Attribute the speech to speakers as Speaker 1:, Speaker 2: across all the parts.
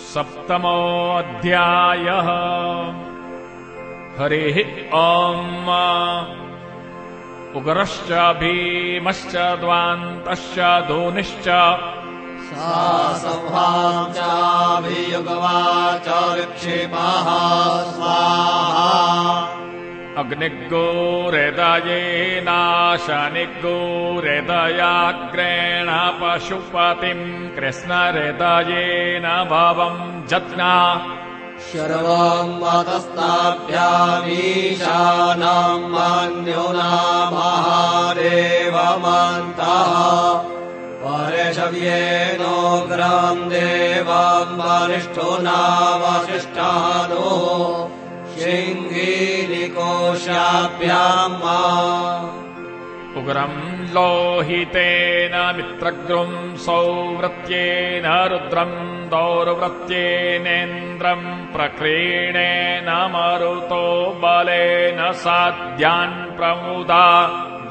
Speaker 1: सप्तमोऽध्यायः। हरिः ॐ। उग्रश्च भीमश्च ध्वान्तश्च धूनिश्च
Speaker 2: सा संहां चाभियुगवाच विक्षिपः स्वाहा।
Speaker 1: अग्निगोहृदयेनाशनिगोहृदयाग्रेण पशुपतिम् कृष्णहृदयेन भवम् जज्ञा।
Speaker 2: शर्वम् मतस्ताभ्यामीशानम् मन्युनामहादेवमन्तः परिषव्येनोग्रम् देवम् वरिष्ठोनावशिष्टानो शिङ्गीनिकोशाभ्याम्।
Speaker 1: उग्रम् लोहितेन मित्रगृम् सौवृत्येन रुद्रम् दौर्वृत्येनेन्द्रम् प्रक्रीणेन मरुतो बलेन साध्यान् प्रमुदा।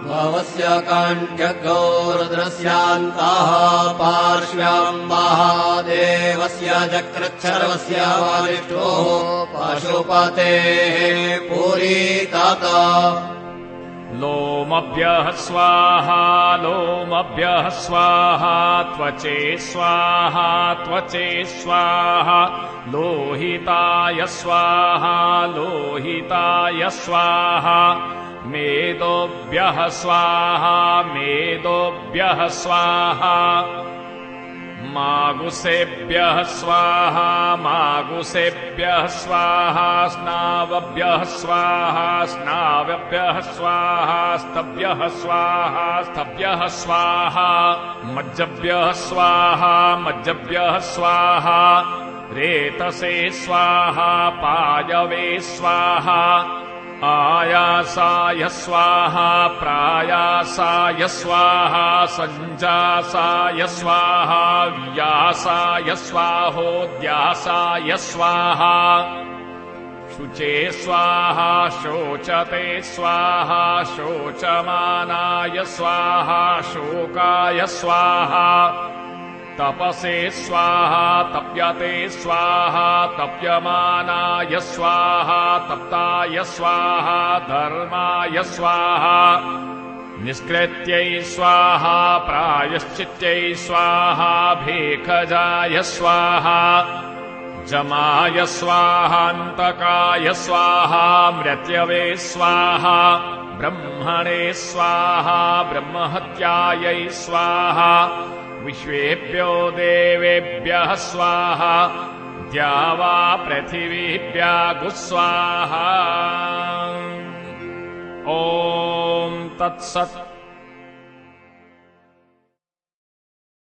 Speaker 2: भवस्य कण्ठ्यगोरुद्रस्यान्तः पार्श्व्याम् महादेवस्य चक्रच्छर्वस्य वरिष्ठो पशुपतेः पुरीतत।
Speaker 1: लोमभ्यः स्वाहा लोमभ्यः स्वाहा त्वचे स्वाहा त्वचे स्वाहा लोहिताय स्वाहा लोहिताय स्वाहा मेदोभ्यः स्वाहा मेदोभ्यः स्वाहा मागुसेभ्यः स्वाहा मागुसेभ्यः स्वाहा स्नावभ्यः स्वाहा स्नावभ्यः स्वाहा स्तभ्यः स्वाहा स्तभ्यः स्वाहा मज्जभ्यः स्वाहा मज्जभ्यः स्वाहा रेतसे स्वाहा पायवे स्वाहा आयासाय स्वाहा प्रायासाय स्वाहा सञ्जासाय स्वाहा व्यासाय स्वाहोद्यासाय स्वाहा शुचे स्वाहा शोचते स्वाहा शोचमानाय स्वाहा शोकाय स्वाहा तपसे स्वाहा तप्यते स्वाहा तप्यमानाय स्वाहा तप्ताय स्वाहा धर्माय स्वाहा निष्कृत्यै स्वाहा प्रायश्चित्यै स्वाहा भेखजाय स्वाहा जमाय स्वाहान्तकाय स्वाहा मृत्यवे स्वाहा ब्रह्मणे स्वाहा ब्रह्महत्यायै स्वाहा विश्वेभ्यो देवेभ्यः स्वाहा द्यावा पृथिवीभ्यागु स्वाहा। ॐ तत्सत्।